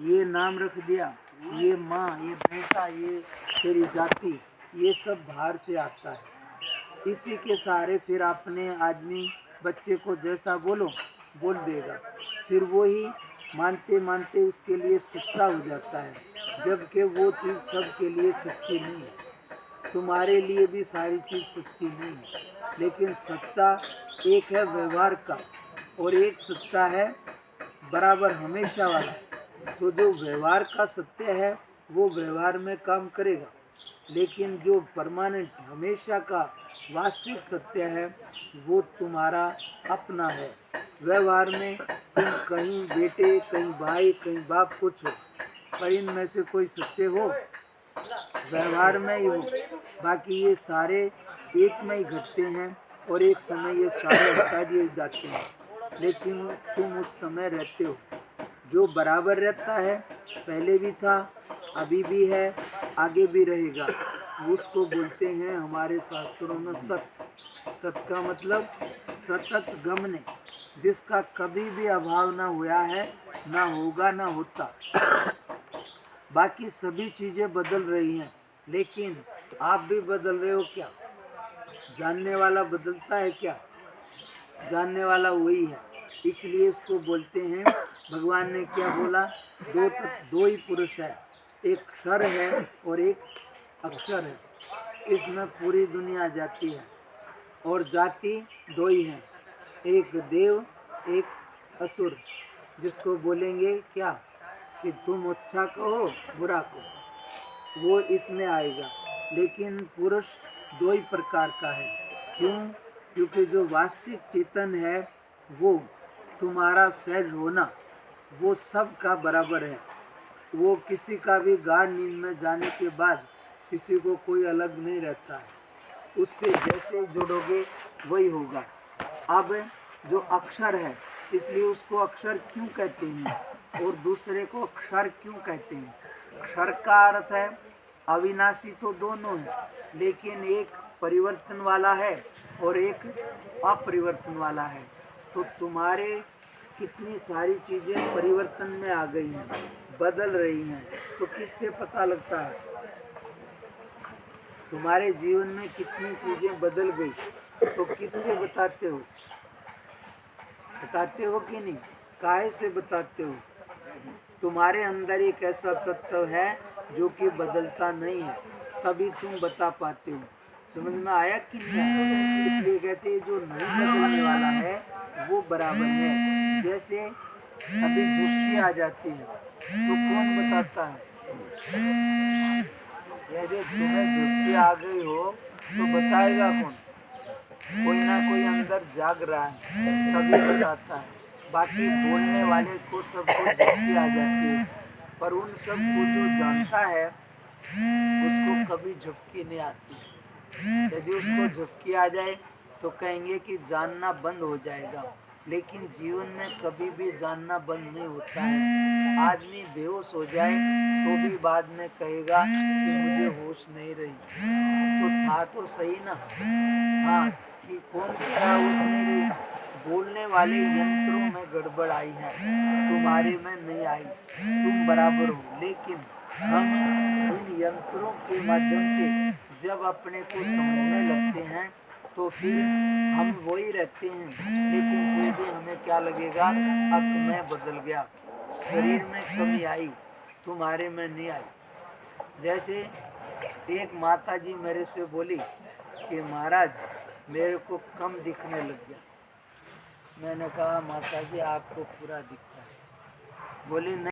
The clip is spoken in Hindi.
ये नाम रख दिया, ये माँ, ये बेटा, ये तेरी जाति, ये सब बाहर से आता है। इसी के सहारे फिर अपने आदमी बच्चे को जैसा बोल देगा, फिर वो ही मानते मानते उसके लिए सच्चा हो जाता है, जबकि वो चीज़ सबके लिए सच्ची नहीं है। तुम्हारे लिए भी सारी चीज़ सच्ची नहीं है, लेकिन सच्चा एक है व्यवहार का और एक सच्चा है बराबर हमेशा वाला। तो जो व्यवहार का सत्य है वो व्यवहार में काम करेगा, लेकिन जो परमानेंट हमेशा का वास्तविक सत्य है वो तुम्हारा अपना है। व्यवहार में तुम कहीं बेटे, कहीं भाई, कहीं बाप, कुछ हो, पर इनमें से कोई सच्चे हो व्यवहार में ही हो। बाकी ये सारे एक में ही घटते हैं और एक समय ये सारे हटा दिए जाते हैं, लेकिन तुम उस समय रहते हो जो बराबर रहता है, पहले भी था, अभी भी है, आगे भी रहेगा। उसको बोलते हैं हमारे शास्त्रों में सत्य। सत्य का मतलब सतत गमने, जिसका कभी भी अभाव ना हुआ है, ना होगा, ना होता। बाकी सभी चीज़ें बदल रही हैं, लेकिन आप भी बदल रहे हो क्या? जानने वाला बदलता है क्या? जानने वाला वही है। इसलिए इसको बोलते हैं, भगवान ने क्या बोला, दो ही पुरुष है, एक क्षर है और एक अक्षर है। इसमें पूरी दुनिया जाती है, और जाति दो ही हैं, एक देव, एक असुर। जिसको बोलेंगे क्या कि तुम अच्छा कहो, बुरा कहो, वो इसमें आएगा। लेकिन पुरुष दो ही प्रकार का है। क्यों? क्योंकि जो वास्तविक चेतन है वो तुम्हारा सहज होना, वो सब का बराबर है। वो किसी का भी गाढ़ नींद में जाने के बाद किसी को कोई अलग नहीं रहता है, उससे जैसे जुड़ोगे वही होगा। अब जो अक्षर है, इसलिए उसको अक्षर क्यों कहते हैं और दूसरे को क्षर क्यों कहते हैं? क्षर का अर्थ है अविनाशी, तो दोनों है, लेकिन एक परिवर्तन वाला है और एक अपरिवर्तन वाला है। तो तुम्हारे कितनी सारी चीज़ें परिवर्तन में आ गई हैं, बदल रही हैं, तो किससे पता लगता है? तुम्हारे जीवन में कितनी चीज़ें बदल गई, तो किससे बताते हो? बताते हो कि नहीं? काहे से बताते हो? तुम्हारे अंदर एक ऐसा तत्व है जो कि बदलता नहीं है, तभी तुम बता पाते हो। समझ में आया कि नहीं? इसलिए कहते हैं जो नहीं बदलने वाला है वो बराबर है। जैसे अभी झुक्की आ जाती है तो कौन बताता है? यदि तुम्हें झुक्की आ गई हो तो बताएगा कौन? कोई ना कोई अंदर जाग रहा है, तभी बताता है। बाकी बोलने वाले को सबको झुक्की आ जाती है, पर उन सबको जो जानता है उसको कभी झुक्की नहीं आती। यदि उसको झुक्की आ जाए तो कहेंगे कि जानना बंद हो जाएगा, लेकिन जीवन में कभी भी जानना बंद नहीं होता है। आदमी बेहोश हो जाए तो भी बाद में कहेगा कि मुझे होश नहीं रही, तो था तो सही ना। हाँ, कि कौन सा होश नहीं रही? बोलने वाले यंत्रों में गड़बड़ आई है, तुम्हारे में नहीं आई, तुम बराबर हो। लेकिन हम इन यंत्रों के माध्यम से जब अपने को समझने लगते हैं तो फिर हम वही रहते हैं, लेकिन फिर भी हमें क्या लगेगा, अब मैं बदल गया, शरीर में कमी आई, तुम्हारे में नहीं आई। जैसे एक माता जी मेरे से बोली कि महाराज मेरे को कम दिखने लग गया। मैंने कहा माता जी आपको पूरा दिखता है। बोली नहीं।